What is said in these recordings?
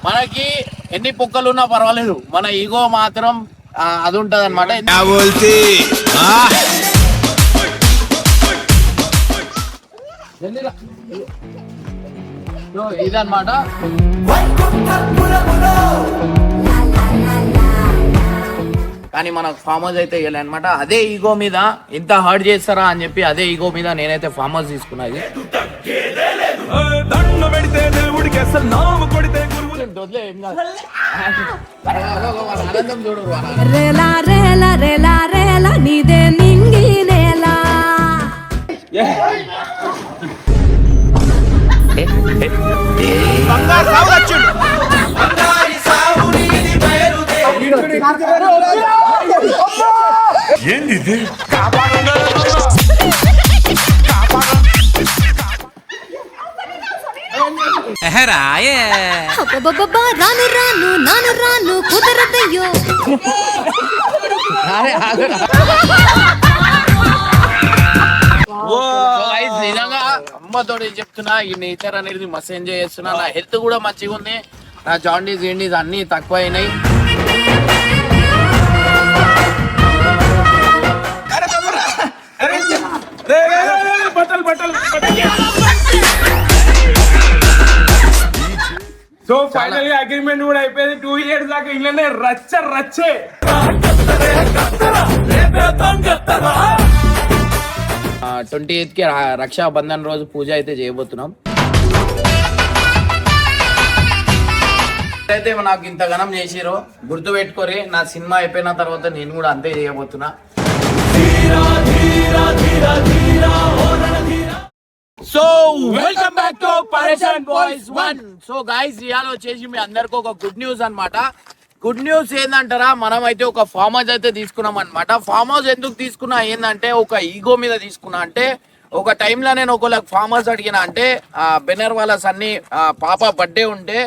మనకి ఎన్ని పుక్కలు ఉన్నా పర్వాలేదు, మన ఈగో మాత్రం అది ఉంటది అనమాట. ఇదన్నమాట. కానీ మనకు ఫామ్ హౌస్ అయితే ఇవ్వలే అనమాట. అదే ఈగో మీద ఇంత హర్ట్ చేస్తారా అని చెప్పి అదే ఈగో మీద నేనైతే ఫామ్ హౌస్ తీసుకున్నది. ఆనందం చూడు. ఏంది రాను రాను నాను రాను కుదరదయ్యో. నిజంగా అమ్మతో చెప్తున్నా, ఈ నేచర్ అనేది మస్తు ఎంజాయ్ చేస్తున్నా. నా హెల్త్ కూడా మంచిగా ఉంది. నా జాండీస్ ఏండీస్ అన్ని తక్కువ అయినాయి. సో ఫైనల్ గా అగ్రిమెంట్ కూడా అయిపోయింది. 2 years దాకా ఇళ్ళనే రచ్చే. 28th కి రక్షాబంధన్ రోజు పూజ అయితే చేయబోతున్నాం. అయితే నాకు ఇంత ఘనం చేసిరో గుర్తు పెట్టుకోరి. నా సినిమా అయిపోయిన తర్వాత నేను కూడా అంతే చేయబోతున్నా. సో వెల్కమ్ బ్యాక్ టు పరేషాన్ బాయ్స్ 1. సో గైస్, ఇవాళ వచ్చేసి మీ అందరికి ఒక గుడ్ న్యూస్ అన్నమాట. గుడ్ న్యూస్ ఏందంటారా, మనం అయితే ఒక ఫామ్ హౌస్ అయితే తీసుకున్నాం అనమాట. ఫామ్ హౌస్ ఎందుకు తీసుకున్నా ఏంటంటే ఒక ఈగో మీద తీసుకున్నా. అంటే ఒక టైంలో నేను ఒకళ్ళకి ఫామ్ హౌస్ అడిగిన, అంటే బెనర్ వాళ్ళ సన్ని పాప బర్త్డే ఉంటే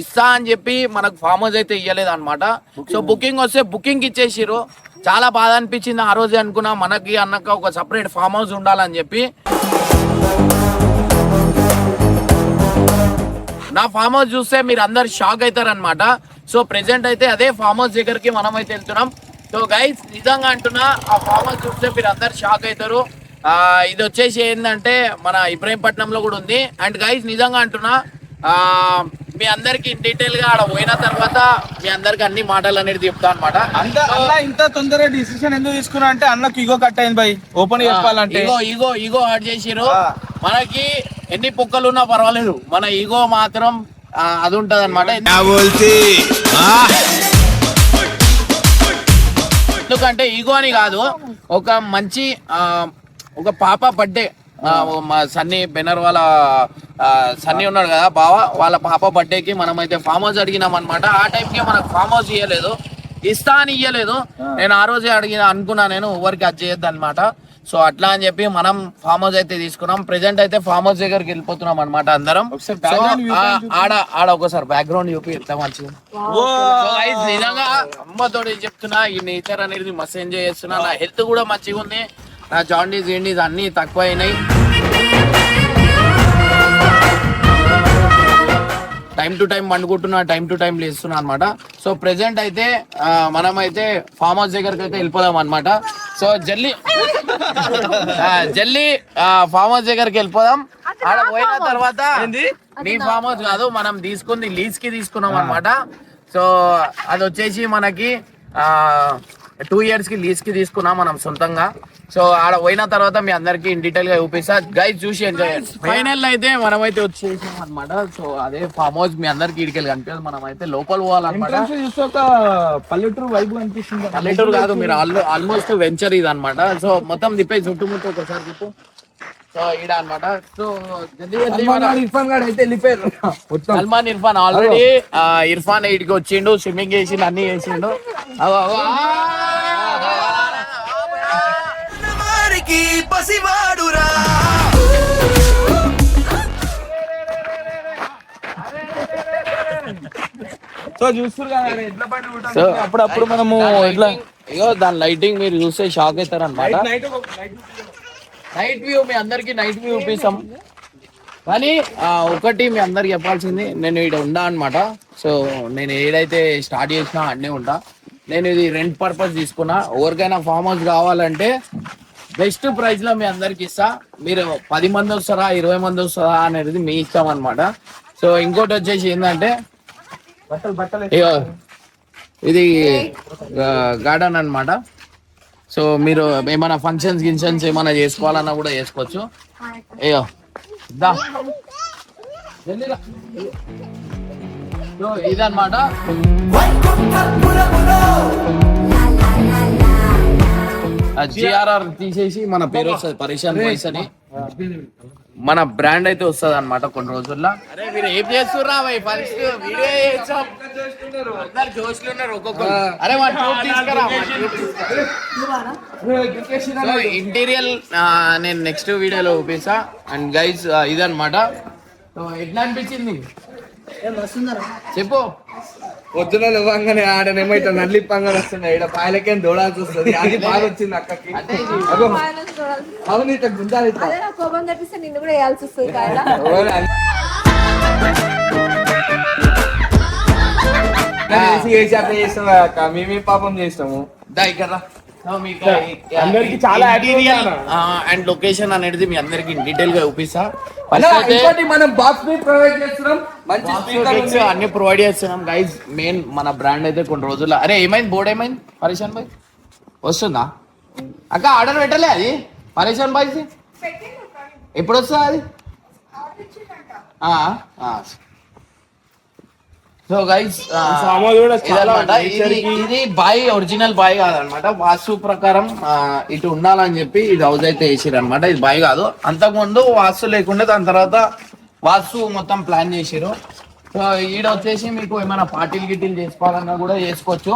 ఇస్తా అని చెప్పి మనకు ఫామ్ హౌస్ అయితే ఇవ్వలేదు అనమాట. సో బుకింగ్ వస్తే బుకింగ్ ఇచ్చేసిరు. చాలా బాధ అనిపించింది. ఆ రోజే అనుకున్నా మనకి అన్నాక ఒక సపరేట్ ఫామ్ హౌస్ ఉండాలని చెప్పి. నా ఫామ్ హౌస్ చూస్తే మీరు అందరు షాక్ అవుతారు అనమాట. సో ప్రెసెంట్ అయితే అదే ఫామ్ హౌస్ దగ్గరికి మనం అయితే వెళ్తున్నాం. సో గైస్, నిజంగా అంటున్నా, ఆ ఫామ్ హౌస్ చూస్తే మీరు అందరు షాక్ అవుతారు. ఇది వచ్చేసి ఏంటంటే మన ఇబ్రహీంపట్నంలో కూడా ఉంది. అండ్ గైస్, నిజంగా అంటున్నా, మీ అందరికి డీటెయిల్ గా ఆడ పోయిన తర్వాత మీ అందరికి అన్ని మాటలు అనేది చెప్తా అనమాట. ఇంత తొందరగా డిసిషన్ ఎందుకు తీసుకున్నా అంటే అన్నకు ఈగో కట్ అయింది బై. ఓపెన్ చెప్పాలంటే ఈగో హర్ట్ చేసిరు. మనకి ఎన్ని పుక్కలు ఉన్నా పర్వాలేదు, మన ఈగో మాత్రం అది ఉంటది అనమాట. ఎందుకంటే ఈగో అని కాదు, ఒక మంచి ఒక పాప బర్త్డే, మా సన్నీ బెనర్ వాళ్ళ సన్నీ ఉన్నాడు కదా బావ, వాళ్ళ పాప బర్త్డేకి మనం అయితే ఫామ్ హౌస్ అడిగినాం అనమాట. ఆ టైంకి మనకు ఫామ్ హౌస్ ఇవ్వలేదు, ఇస్తా అని ఇవ్వలేదు. నేను ఆ రోజే అనుకున్నా, నేను ఎవరికి అది చేయొద్దు అనమాట. సో అట్లా అని చెప్పి మనం ఫామ్ హౌస్ అయితే తీసుకున్నాం. ప్రెసెంట్ అయితే ఫామ్ హౌస్ దగ్గరికి వెళ్ళిపోతున్నాం అనమాట అందరం. ఆడ ఒకసారి బ్యాక్గ్రౌండ్ చూపి ఎంత మంచిగా. నిజంగా అమ్మతో చెప్తున్నా, ఈ నేచర్ అనేది మస్తు ఎంజాయ్ చేస్తున్నా. నా హెల్త్ కూడా మంచిగా ఉంది. నా జాండీస్ ఏండీస్ అన్ని తక్కువ అయినాయి. టైం టు టైం వండుకుంటున్నా, టైం టు టైం లేస్తున్నా అనమాట. సో ప్రెసెంట్ అయితే మనం అయితే ఫామ్ హౌస్ దగ్గరికి అయితే వెళ్ళిపోదాం అనమాట. సో జల్లి ఫామ్ హౌస్ దగ్గరికి వెళ్ళిపోదాం. ఆడ పోయిన తర్వాత నీ ఫామ్ హౌస్ కాదు, మనం తీసుకుంది లీజ్ కి తీసుకున్నాం అనమాట. సో అది వచ్చేసి మనకి 2 years కి లీజ్ కి తీసుకున్నాం మనం సొంతంగా. సో ఆడ పోయిన తర్వాత మీ అందరికి ఇన్ డీటెయిల్ గా చూపిస్తా. గైస్ చూసి ఎంజాయ్ చేయండి. ఫైనల్ అయితే మనం అయితే వచ్చేసాం అనమాట. సో అదే ఫామ్ హౌస్ మీ అందరికి ఇడికెళ్ళి కనిపించదు. మనం అయితే లోపల పోవాలన్నమాట. పల్లెటూరు వైపు కనిపిస్తుంది. పల్లెటూరు కాదు, మీరు ఆల్మోస్ట్ వెంచర్ ఇది అనమాట. సో మొత్తం తిప్పే చుట్టుముట్టు ఒకసారి తిప్పు. సో ఈడ అనమాట. సో సల్మాన్ ఇర్ఫాన్ ఆల్రెడీ ఇర్ఫాన్ ఇడికి వచ్చిండు, స్విమ్మింగ్ చేసిండు, అన్ని చేసిండు. సో చూస్తారు కదా సో అప్పుడప్పుడు మనము ఇట్లా ఇగో దాని లైటింగ్ మీరు చూస్తే షాక్ అవుతారు అనమాట. నైట్ వ్యూ మీ అందరికి నైట్ వ్యూ చూపిస్తాం. కానీ ఒకటి మీ అందరికి చెప్పాల్సింది, నేను ఇక్కడ ఉండా అనమాట. సో నేను ఏదైతే స్టార్ట్ చేసినా అన్నీ ఉంటా. నేను ఇది రెంట్ పర్పస్ తీసుకున్నా. ఎవరికైనా ఫామ్ హౌస్ కావాలంటే బెస్ట్ ప్రైస్ లో మీ అందరికి ఇస్తా. మీరు 10 మంది వస్తారా 20 మంది వస్తారా అనేది మీ ఇష్టం అనమాట. సో ఇంకోటి వచ్చేసి ఏంటంటే ఇగో ఇది గార్డెన్ అన్నమాట. సో మీరు ఏమైనా ఫంక్షన్స్ ఏమైనా చేసుకోవాలన్నా కూడా చేసుకోవచ్చు. అయ్యో దా సో ఇదన్నమాట. జిఆర్ఆర్ తీసేసి మన పేరు వస్తుంది పరేషాన్ బాయ్స్ అని మన బ్రాండ్ అయితే వస్తుంది అనమాట కొన్ని రోజుల్లో. అరే మీరు ఏం చేస్తుర్రా ఫస్ట్ వీడియో చేసాం, అందరు జోష్లు ఉన్నారు ఒక్కొక్కరు. అరే మా ట్యూబ్ తీసుకురా. సో ఇంటీరియల్ నేను నెక్స్ట్ వీడియోలో చూపిస్తా. అండ్ గైస్ ఇదన్నమాట. సో ఎట్లా అనిపించింది చెప్పు. పొద్దున ఇవ్వంగానే ఆడనేమో ఇట్లా నల్లి పంగలు వస్తున్నాయి, ఇక్కడ పాయలకేం దూడాల్సి వస్తుంది. అది బాగా వచ్చింది అక్కకి. అవును ఇట్లా గుండాలి ఇట్లా కోపం తెప్పిస్తే నిన్ను కూడా వేయాల్సి వస్తుంది కాయలా. వేసి అట్లా చేస్తాం అక్క, మేమే పాపం చేస్తాము. దా ఇక్కడ అందరికి చాలా అండ్ లొకేషన్ అనేది మీ అందరికి డీటెయిల్ గా చూపిస్తా. మనం బాక్స్ ప్రొవైడ్ చేస్తున్నాం, మంచి Box, అన్ని ప్రొవైడ్ చేస్తున్నాం గైస్. మెయిన్ మన బ్రాండ్ అయితే కొన్ని రోజుల్లో. అరే ఏమైంది బోర్డ్ ఏమైంది పరేషాన్ బాయ్ వస్తుందా అక్క? ఆర్డర్ పెట్టలే అది పరేషాన్ బాయ్ ఎప్పుడు వస్తుందా అది? సో గైస్ ఇది బాయ్ ఒరిజినల్ బాయ్ కాదనమాట. వాస్తు ప్రకారం ఇటు ఉండాలని చెప్పి ఇది హౌస్ అయితే వేసిరు అనమాట. ఇది బాయ్ కాదు, అంతకుముందు వాస్తు లేకుండా దాని తర్వాత వాస్తు మొత్తం ప్లాన్ చేసిరు. సో ఈడ వచ్చేసి మీకు ఏమైనా పార్టీలు గిట్టీలు చేసుకోవాలన్నా కూడా చేసుకోవచ్చు.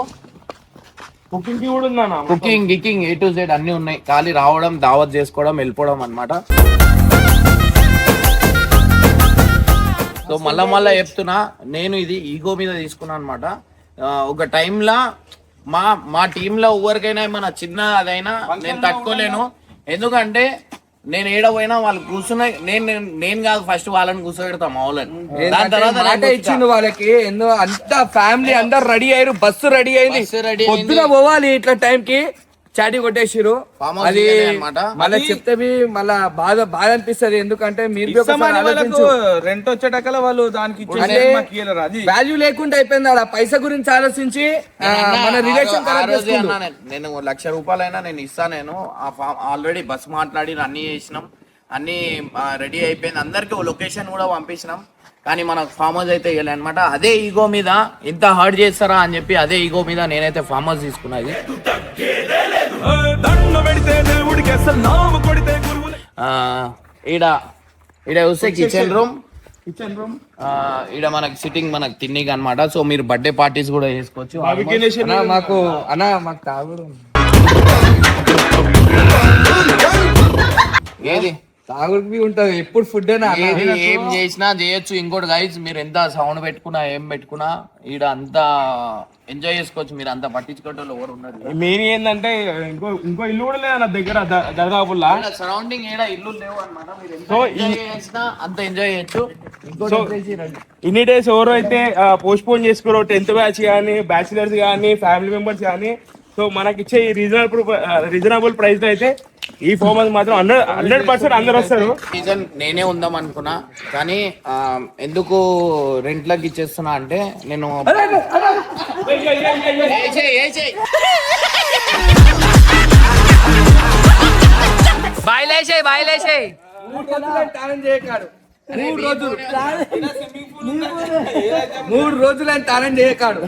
కుకింగ్ కి కూడా ఉందా? కుకింగ్ గికింగ్ A to Z అన్ని ఉన్నాయి. ఖాళీ రావడం దావత్ చేసుకోవడం వెళ్ళిపోవడం అనమాట. సో మళ్ళా చెప్తున్నా, నేను ఇది ఈగో మీద తీసుకున్నా అనమాట. ఒక టైంలో మా టీంలో ఎవరికైనా ఏమైనా చిన్న అదైనా నేను తట్టుకోలేను. ఎందుకంటే నేను ఏడ పోయినా వాళ్ళు కూర్చున్నా నేను కాదు ఫస్ట్ వాళ్ళని కూర్చోబెడతా మా వాళ్ళని. దాని తర్వాత ఇచ్చింది వాళ్ళకి ఎందుకు అంత ఫ్యామిలీ అందరు రెడీ అయ్యారు, బస్సు రెడీ అయింది, పొద్దున పోవాలి ఇట్లా టైం కి చాటి కొట్టేసిరు. అది మళ్ళీ చెప్తే మళ్ళా బాధ అనిపిస్తుంది. ఎందుకంటే మీరు రెంట్ వచ్చేటకల వాళ్ళు దానికి వాల్యూ లేకుండా అయిపోయింది. ఆడ పైసా గురించి ఆలోచించి మన రిలేషన్ నేను ₹1,00,000 నేను ఇస్తా. నేను ఆల్రెడీ బస్ మాట్లాడి అన్ని చేసినాం, అన్ని రెడీ అయిపోయింది. అందరికి లొకేషన్ కూడా పంపించినాం. కానీ మనకు ఫామ్ హౌస్ అయితే ఇవ్వలే అనమాట. అదే ఈగో మీద ఇంత హర్ట్ చేస్తారా అని చెప్పి అదే ఈగో మీద నేనైతే ఫామ్ హౌస్ తీసుకున్నది. ఈడ చూస్తే కిచెన్ రూమ్ ఈడ మనకి సిట్టింగ్ మనకి తిన్నిక అనమాట. సో మీరు బర్త్డే పార్టీస్ కూడా చేసుకోవచ్చు. మాకు తాగుడు ఏది తాగుడికి ఉంటది ఎప్పుడు ఫుడ్ ఏం చేసినా చేయొచ్చు. ఇంకోటి గైస్ మీరు ఎంత సౌండ్ పెట్టుకున్నా ఏం పెట్టుకున్నా ఈడ అంతా ఎంజాయ్ చేసుకోవచ్చు. మీరు అంత పట్టించుకోవటం ఎవరు ఉండదు. మెయిన్ ఏంటంటే ఇంకో ఇల్లు కూడా లేదు నా దగ్గర దర్గాపుల్లా. సరౌండింగ్ ఏడా ఇల్లు లేవు అనమాట. మీరు ఎంజాయ్ చేసినా అంత ఎంజాయ్ చేయొచ్చు. ఇన్ని డేస్ ఎవరు అయితే పోస్ట్ పోన్ చేసుకోరు, 10th బ్యాచ్ కానీ బ్యాచిలర్స్ కానీ ఫ్యామిలీ మెంబర్స్ కానీ, సో మనకి ఇచ్చే ఈ రీజనబుల్ ప్రైస్ లో అయితే ఈ ఫామ్ హౌస్ మాత్రం 100% అందరు వస్తారు. సీజన్ నేనే ఉందాం అనుకున్నా, కానీ ఎందుకు రెంట్లకి ఇచ్చేస్తున్నా అంటే నేను బాయిలేసాయి 3 రోజులు అని తాళం చేయకాడు.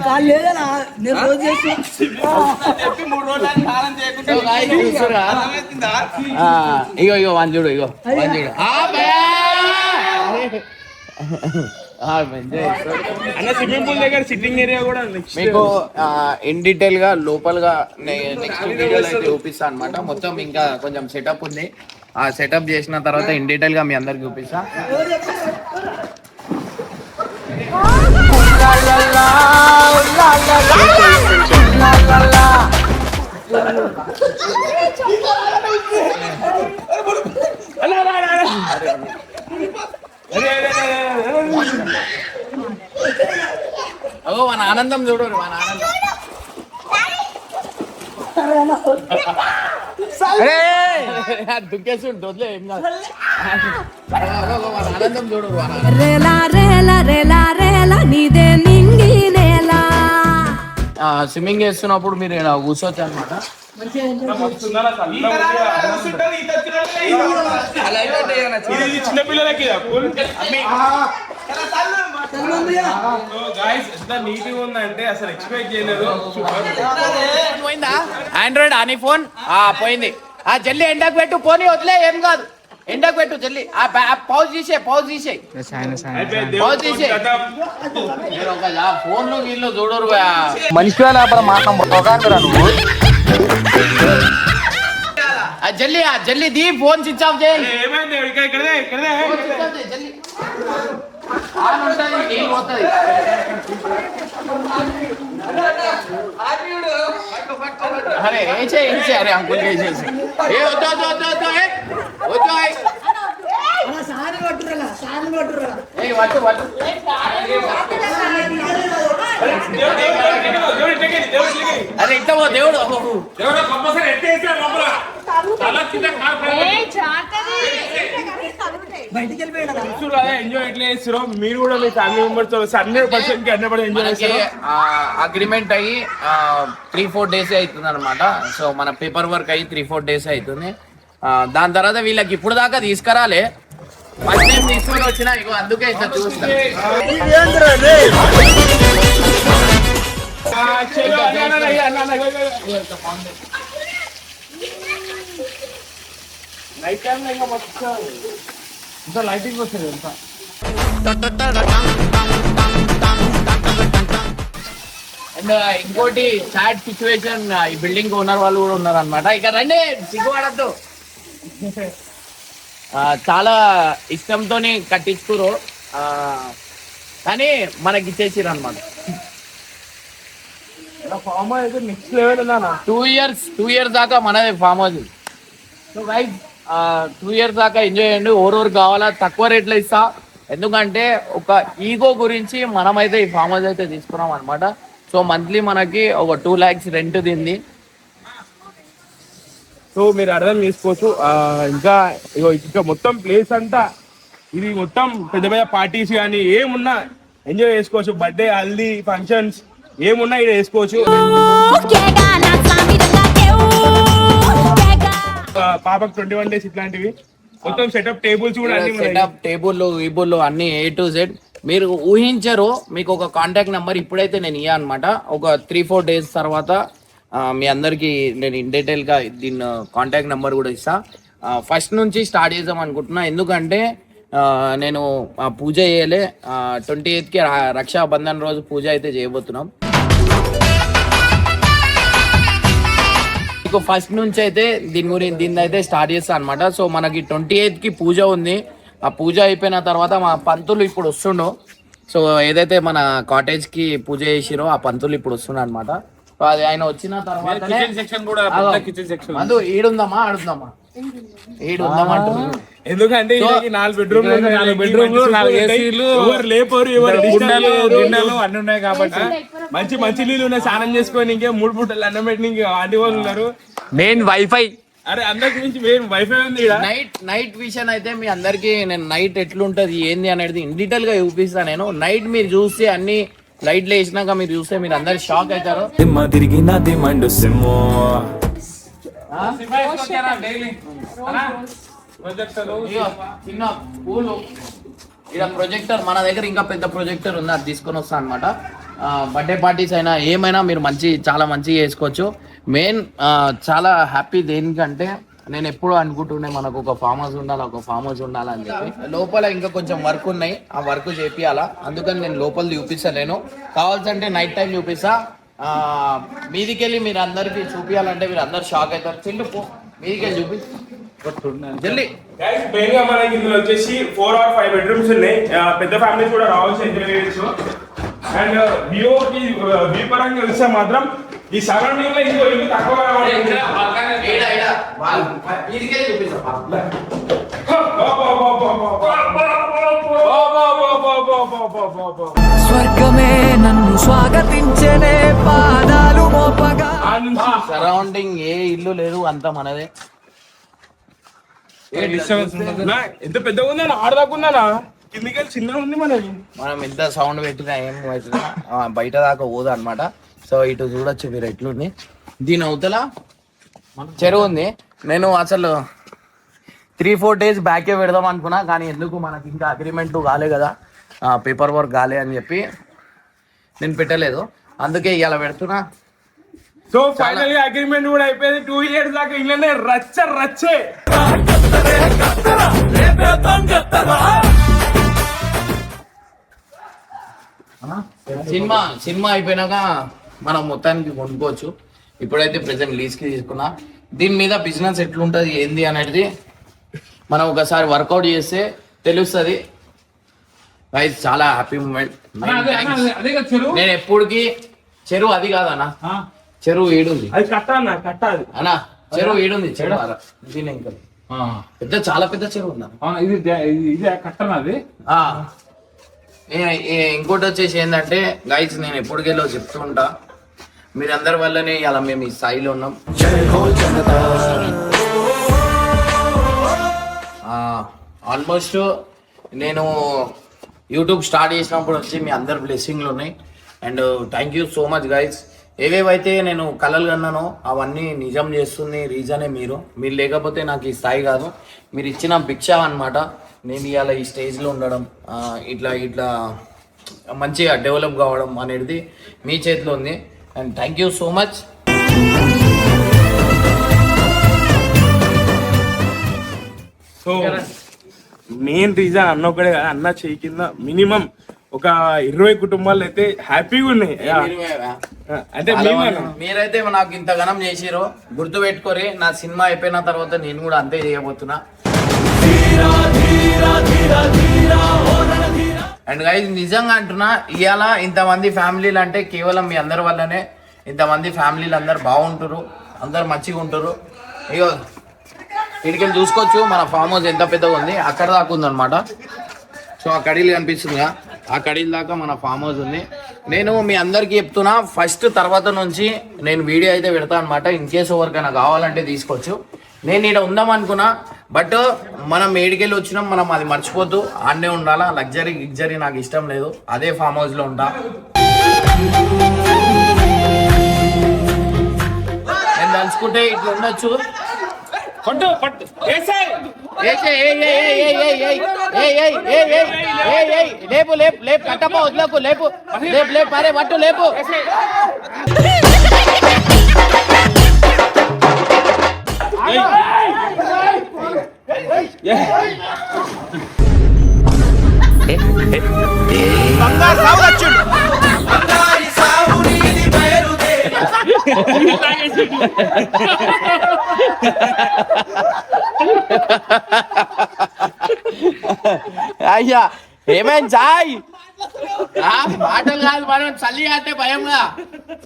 ఇగో వన్ చూడు ఇగో స్విమ్మింగ్ పూల్ దగ్గర సిట్టింగ్ ఏరియా కూడా మీకు ఇన్ డీటెయిల్ గా లోపలగా నెక్స్ట్ వీడియోలో అయితే చూపిస్తా అనమాట. మొత్తం ఇంకా కొంచెం సెటప్ ఉంది. ఆ సెటప్ చేసిన తర్వాత ఇన్ డీటెయిల్ గా మీ అందరికి చూపిస్తా. ఓ మన ఆనందం చూడు మన ఆనందం. దుఃఖేస్తుండు వదిలే ఏం కాదు. మన ఆనందం చూడు మన ఆనందం. రేలా రేలా రేలా రేలా నీదే నింగి నేలా. స్విమ్మింగ్ చేస్తున్నప్పుడు మీరు ఈడ కూర్చోవచ్చు అనమాట. ఇది చిన్న పిల్లలకి నీట్గా ఉందంటే అసలు ఎక్స్పెక్ట్ చేయలేదు. పోయిందా ఆండ్రాయిడ్ అని ఫోన్ పోయింది. జల్లి ఎండకు పెట్టు పోనీ వదిలే ఏం కాదు. ఎండకు పెట్టు జల్లి పౌజ్ తీసే పౌజ్ తీసే ఫోన్లు వీళ్ళు చూడరు మనిషి వ్యాపారం మాట్లాడు నువ్వు. జల్లి జల్లి ది ఫోన్ స్విచ్ ఆఫ్ చేయండి. ఏమైంది ఇక్కడే జల్లి ఆన్ ఉంటుంది నీళ్ళు పోతుంది. అరే వేసే అరే అంకుల్ వేసేసి ఏ వద్దు వద్దు వద్దు వద్దు వద్దు వద్దు వద్దు అరే ఇద్దామో దేవుడు ఎంజాయ్ ఎట్లా చేస్తారో మీరు కూడా మీ ఫ్యామిలీ మెంబర్స్ 100% ఎంజాయ్ చేస్తారు. అగ్రిమెంట్ అయ్యి 3-4 days అవుతుంది అనమాట. సో మన పేపర్ వర్క్ అయ్యి 3-4 days అవుతుంది. దాని తర్వాత వీళ్ళకి ఇప్పుడు దాకా తీసుకురాలే. ఫస్ట్ టైం తీసుకొని వచ్చినా ఇగో అందుకే ఇట్లా చూస్తా. నైట్ టైంలో ఇంకా మొత్తం ఇంత లైటింగ్ వస్తుంది ఎంత. అండ్ ఇంకోటి సాడ్ సిచ్యువేషన్, ఈ బిల్డింగ్ ఓనర్ వాళ్ళు కూడా ఉన్నారు అనమాట. ఇక రండి సిగ్గుపడద్దు. చాలా ఇష్టంతో కట్టించుకురు కానీ మనకి ఇచ్చేసిరు అనమాట. ఫామ్ అయితే నెక్స్ట్ లెవెల్ ఉందా. 2 years దాకా మనది farm house. So guys 2 years దాకా ఎంజాయ్ చేయండి. ఓవర్ కావాలా తక్కువ రేట్లో ఇస్తా. ఎందుకంటే ఒక ఈగో గురించి మనమైతే ఈ ఫామ్ హౌస్ అయితే తీసుకున్నాం అనమాట. సో మంత్లీ మనకి ఒక 2 lakhs రెంట్ తింది. సో మీరు అర్థం చేసుకోవచ్చు. ఇంకా మొత్తం ప్లేస్ అంతా ఇది మొత్తం పెద్ద పెద్ద పార్టీస్ కానీ ఏమున్నా ఎంజాయ్ చేసుకోవచ్చు. బర్త్డే హల్దీ ఫంక్షన్స్ ఏమున్నా ఇక్కడ చేసుకోవచ్చు. పాపకు 21 days ఇట్లాంటివి మొత్తం సెటప్ టేబుల్స్ కూడా సెటప్ టేబుల్ అన్ని A to Z మీరు ఊహించరు. మీకు ఒక కాంటాక్ట్ నెంబర్ ఇప్పుడైతే నేను ఇయ్యా అనమాట. ఒక 3-4 days తర్వాత మీ అందరికి నేను ఇన్ డీటెయిల్ గా దీని కాంటాక్ట్ నెంబర్ కూడా ఇస్తా. ఫస్ట్ నుంచి స్టార్ట్ చేద్దాం అనుకుంటున్నా. ఎందుకంటే నేను పూజ చేయలే. 28th రక్షాబంధన్ రోజు పూజ అయితే చేయబోతున్నాం. మీకు ఫస్ట్ నుంచి అయితే దీన్ని అయితే స్టార్ట్ చేస్తా అనమాట. సో మనకి 28th పూజ ఉంది. ఆ పూజ అయిపోయిన తర్వాత మా పంతులు ఇప్పుడు వస్తుండో. సో ఏదైతే మన కాటేజ్ కి పూజ చేసిరో ఆ పంతులు ఇప్పుడు వస్తుండ అనమాట. అది ఆయన వచ్చిన తర్వాత ఈడుందమ్మా ఆడుందమ్మా ఎందుకంటే 4 bedrooms 4 ACలు ఎవరు లేపరు ఎవరు అన్ని ఉన్నాయి కాబట్టి మంచి నీళ్ళు ఉన్నాయి. స్నానం చేసుకొని ఇంకే 3 పూటలు అన్నం పెట్టి ఇంకా ఆంటీ వాళ్ళు ఉన్నారు. Main wifi. అరే అందరికి మించి వైఫై ఉంది. నైట్ విషయం అయితే మీ అందరికి నేను నైట్ ఎట్లుంటది ఏంది అనేది ఇన్ డీటెయిల్ గా చూపిస్తాను. నేను నైట్ మీరు చూస్తే అన్ని లైట్లు వేసినాక మీరు చూస్తే మీరు అందరు షాక్ అవుతారు. చిన్న పూలు ఇక్కడ ప్రొజెక్టర్ మన దగ్గర ఇంకా పెద్ద ప్రొజెక్టర్ ఉంది. అది తీసుకొని వస్తా అనమాట. బర్త్డే పార్టీస్ అయినా ఏమైనా మీరు చాలా మంచిగా చేసుకోవచ్చు. మెయిన్ చాలా హ్యాపీ దేనికంటే నేను ఎప్పుడు అనుకుంటుండే మనకు ఒక ఫామ్ హౌస్ ఉండాలి అని చెప్పి. లోపల ఇంకా కొంచెం వర్క్ ఉన్నాయి. ఆ వర్క్ చేపియాలా. అందుకని నేను లోపల చూపిస్తలేను. కావాల్సింటే నైట్ టైం చూపిస్తా. మీదికెళ్ళి మీరు అందరికి చూపించాలంటే మీరు అందరు షాక్ అవుతారు. చెల్లి పో మీదికెళ్ళి చూపి జల్లి. మెయిన్ గా మనకి ఇందులో వచ్చేసి 4 or 5 bedrooms ఉన్నాయి. పెద్ద ఫ్యామిలీస్ కూడా రావచ్చు, ఎంజాయ్ చేయొచ్చు. అండ్ వ్యూ పరంగా చూస్తే మాత్రం ఈ సరౌండింగ్ లో ఇంకో ఇల్లు తక్కువ స్వర్గమే నన్ను సరౌండింగ్ ఏ ఇల్లు లేదు, అంతా మనదే. నా ఎంత పెద్దగా ఉందా, ఆడదాకుందా కిందికి వెళ్ళి చిన్నగా ఉంది మనది. మనం ఎంత సౌండ్ పెట్టినా ఏం పెట్టినా బయట దాకా పోదు అనమాట. సో ఇటు చూడొచ్చు మీరు ఎట్లుంది. దీని అవతల చెరువు ఉంది. నేను అసలు 3-4 days బ్యాకే పెడదాం అనుకున్నా, కానీ ఎందుకు మనకి ఇంకా అగ్రిమెంట్ కాలే కదా, పేపర్ వర్క్ కాలే అని చెప్పి నేను పెట్టలేదు. అందుకే ఇలా పెడుతున్నా. సో ఫైనల్ గా అగ్రిమెంట్ కూడా అయిపోయింది. 2 years దాకా ఇళ్ళనే రచ్చే. సినిమా అయిపోయినాక మనం మొత్తానికి కొనుక్కోవచ్చు. ఇప్పుడైతే ప్రెసెంట్ లీజ్ కి తీసుకున్నా. దీని మీద బిజినెస్ ఎట్లుంటది ఏంది అనేది మనం ఒకసారి వర్కౌట్ చేస్తే తెలుస్తుంది. గైస్ చాలా హ్యాపీ మూమెంట్. నేను ఎప్పటికి చెరువు అది కాదన్నా, చెరువు ఈడుంది అది కట్టాలి అన్నా, చెరువు ఈడుంది. చెరువు దీని ఇంకా పెద్ద, చాలా పెద్ద చెరువు ఉందా. ఇది కట్టనది. ఇంకోటి వచ్చేసి ఏంటంటే గైస్, నేను ఎప్పటికెళ్ళో చెప్తుంటా, మీరందరి వల్లనే ఇలా మేము ఈ స్థాయిలో ఉన్నాం. ఆల్మోస్ట్ నేను యూట్యూబ్ స్టార్ట్ చేసినప్పుడు వచ్చి మీ అందరి బ్లెస్సింగ్లు ఉన్నాయి. And thank you so much guys. ఏవేవైతే నేను కలలు కన్నానో అవన్నీ నిజం చేస్తుంది రీజనే మీరు లేకపోతే నాకు ఈ స్థాయి కాదు. మీరు ఇచ్చిన భిక్ష అన్నమాట. నేను ఇవాళ ఈ స్టేజ్లో ఉండడం, ఇట్లా మంచిగా డెవలప్ కావడం అనేది మీ చేతిలో ఉంది. And thank you so much. So main reason అన్న ఒకడే కదా, అన్న చేయి కింద మినిమం ఒక 20 కుటుంబాలు అయితే హ్యాపీగా ఉన్నాయి. అంటే మీరైతే నాకు ఇంత ఘనం చేసిరో గుర్తు పెట్టుకోరి. నా సినిమా అయిపోయిన తర్వాత నేను కూడా అంతే చేయబోతున్నా. అండ్ గైస్ నిజంగా అంటున్నా, ఇవాళ ఇంతమంది ఫ్యామిలీలు అంటే కేవలం మీ అందరి వల్లనే. ఇంతమంది ఫ్యామిలీలు అందరు బాగుంటారు, అందరు మంచిగా ఉంటారు. ఇగో ఇడికెళ్ళి చూసుకోవచ్చు మన ఫామ్ హౌస్ ఎంత పెద్దగా ఉంది. అక్కడ దాకా ఉందన్నమాట. సో ఆ కడీలు కనిపిస్తుందిగా, ఆ కడీల దాకా మన ఫామ్ హౌస్ ఉంది. నేను మీ అందరికీ చెప్తున్నా, ఫస్ట్ తర్వాత నుంచి నేను వీడియో అయితే పెడతా అనమాట. ఇన్ కేసు ఎవరికైనా కావాలంటే తీసుకోవచ్చు. నేను ఇక్కడ ఉందాం అనుకున్నా, బట్ మనం ఏడికెళ్ళి వచ్చినాం, మనం అది మర్చిపోతూ ఆడనే ఉండాలా. లగ్జరీ నాకు ఇష్టం లేదు. అదే ఫామ్ హౌస్లో ఉంటా. నేను తలుచుకుంటే ఇట్లా ఉండొచ్చు. లేపు లేపు లేపు కట్టపో వదిలేకు, లేపు లేపు లేపు అరే పట్టు లేపు. అయ్యా ఏమేం చాయ్ మాటలు కాదు, మనం చల్లి అంటే భయంగా.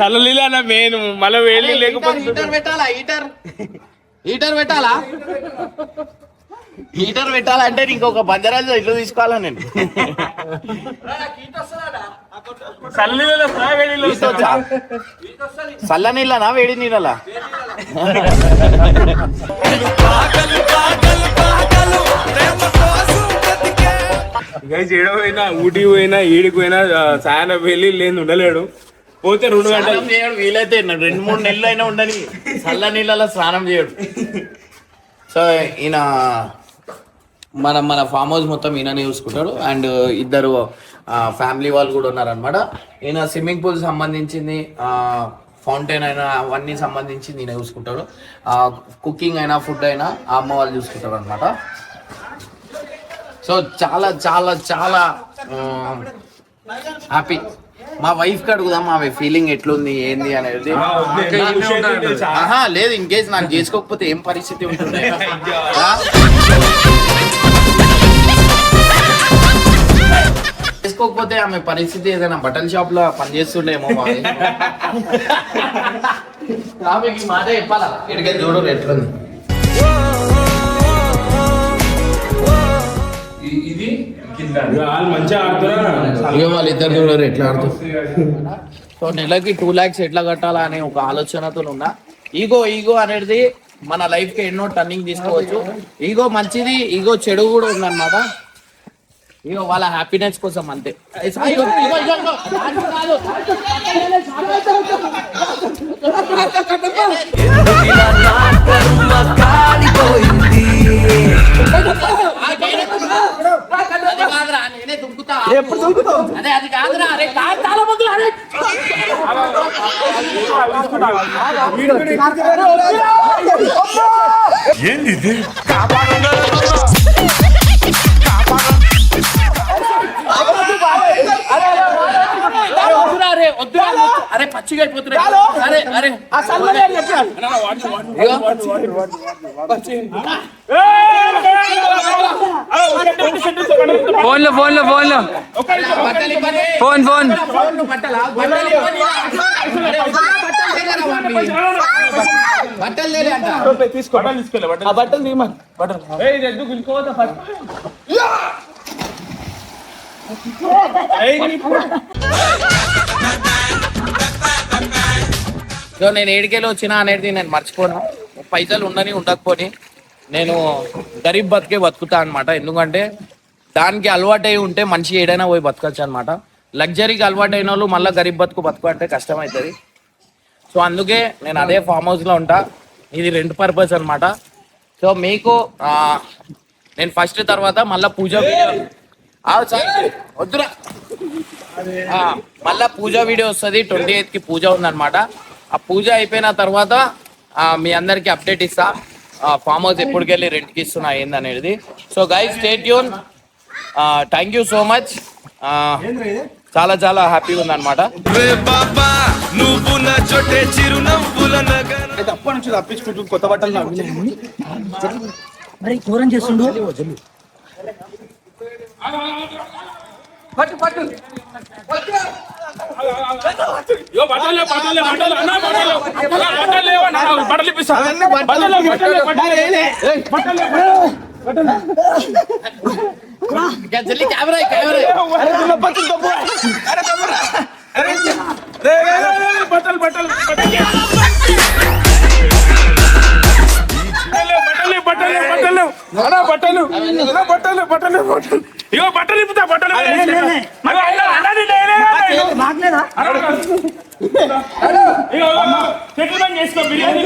చల్లలీల మెయిన్ మళ్ళీ వేడి లేకపోతే హీటర్ పెట్టాలా? హీటర్ పెట్టాలా? హీటర్ పెట్టాలంటే ఇంకొక బంజరాజు ఇల్లు తీసుకోవాలా నేను. చల్ల నీళ్ళనా వేడి నీళ్ళలా? ఏడవైనా ఊటీ పోయినా ఏడికి పోయినా సాయన వెళ్ళి లేదు ఉండలేడు. పోతే 2 గంటలు చేయడు. వీలైతే 2-3 నెలలు అయినా ఉండని చల్ల నీళ్ళలో స్నానం చేయడు. సో ఈయన మన ఫామ్ హౌస్ మొత్తం ఈయననే చూసుకుంటాడు. అండ్ 2 ఫ్యామిలీ వాళ్ళు కూడా ఉన్నారనమాట. ఈయన స్విమ్మింగ్ పూల్ సంబంధించింది, ఫౌంటైన్ అయినా అవన్నీ సంబంధించింది ఈయన చూసుకుంటాడు. కుకింగ్ అయినా ఫుడ్ అయినా ఆ అమ్మ వాళ్ళు చూసుకుంటారు అనమాట. సో చాలా చాలా చాలా హ్యాపీ. మా వైఫ్ కి అడుగుదాం ఆమె ఫీలింగ్ ఎట్లుంది ఏంది అనేది. లేదు ఇన్ కేసు నాకు చేసుకోకపోతే ఏం పరిస్థితి ఉంటుంది. చేసుకోకపోతే ఆమె పరిస్థితి ఏదైనా బట్టల షాప్ లో పనిచేస్తుండేమో. ఆమెకి మాట చెప్పాలా? ఇక్కడికి చూడు ఎట్లుంది. మంచిగా ఆడుతున్నా వాళ్ళిద్దరు చూడరు ఎట్లా ఆడుతారు. సో నెలకి 2 lakhs ఎట్లా కట్టాలా అనే ఒక ఆలోచనతో ఉన్నా. ఈగో అనేది మన లైఫ్ కి ఎన్నో టర్నింగ్ తీసుకోవచ్చు. ఈగో మంచిది, ఈగో చెడు కూడా ఉందన్నమాట. ఇగో వాళ్ళ హ్యాపీనెస్ కోసం అంతే. నేనే దుంకుతా. అదే అది కాదురా. అరే చాలా మంది ఏంది ఇది? అరే పచ్చిగా అయిపోతున్నాయి. అరే అరే ఫోన్లో ఫోన్ బట్టలు లేలే అంట. బట్టలు తీయమని నేను ఏడికెళ్ళి వచ్చినా అనేది నేను మర్చిపోను. పైసలు ఉండని ఉండకపోని నేను గరీబ్ బతికే బతుకుతా అనమాట. ఎందుకంటే దానికి అలవాటై ఉంటే మనిషి ఏడైనా పోయి బతకచ్చు అనమాట. లగ్జరీకి అలవాటు అయిన వాళ్ళు మళ్ళీ గరీబ్ బతుకు అంటే కష్టమవుతుంది. సో అందుకే నేను అదే ఫామ్ హౌస్లో ఉంటా. ఇది రెంట్ పర్పస్ అనమాట. సో మీకు నేను ఫస్ట్ తర్వాత మళ్ళీ పూజ వద్దురా మళ్ళా పూజ వీడియో వస్తుంది. 28కి పూజ ఉందన్నమాట. ఆ పూజ అయిపోయిన తర్వాత మీ అందరికి అప్డేట్ ఇస్తా. ఫామ్ హౌస్ ఎప్పటికెళ్ళి రెంట్కి ఇస్తున్నా ఏందనేది. So guys stay tune. Thank you so much. చాలా చాలా హ్యాపీగా ఉందన్నమాట. అప్పటి నుంచి తప్పించుకుంటూ కొత్త బట్టలు జల్లి కెమెరా ఇగో బట్టలు ఇప్పుతా. బట్టలు సెటిల్మెంట్ చేసుకో. బిర్యానీ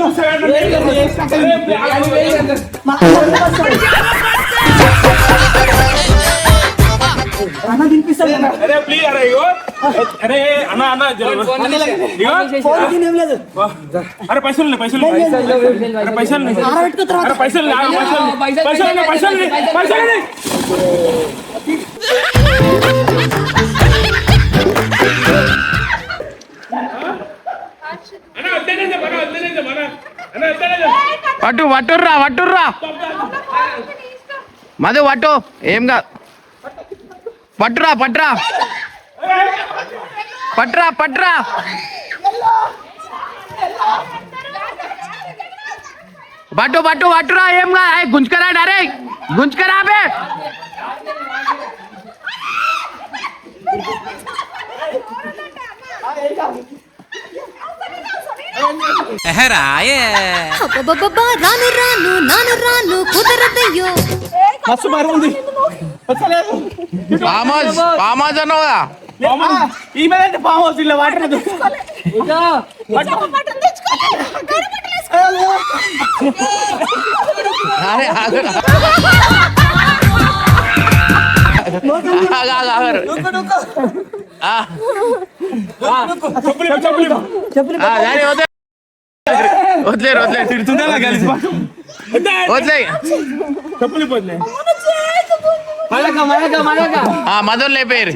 అరే ప్లీజ్. అరే ఇగో అరే అన్నా అరే పైసలు వట్టుర్రా మధు వట్టు. ఏం కాదు పట్రా పట్టురా. ఏం కాదు. గుంజుకరా డరే గుంజుకరా బే. రాను కుదరదయ్యో. మస్తు మరి ఉంది. ఫామ్ హౌస్ అన్నావుగా. ఈ మీద ఫామ్ హౌస్ ఇలా వాటర్ మధుని లేపారు.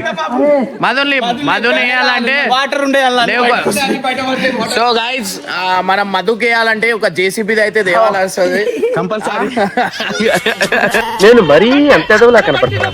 మధుని వేయాలంటే వాటర్ ఉండే. సో గైస్ మనం మధుకి వేయాలంటే ఒక జేసీబీ అయితే దేవాల్సి వస్తుంది కంపల్సరీ. నేను మరీ అంత ఎదవలా కనపడుతున్నా.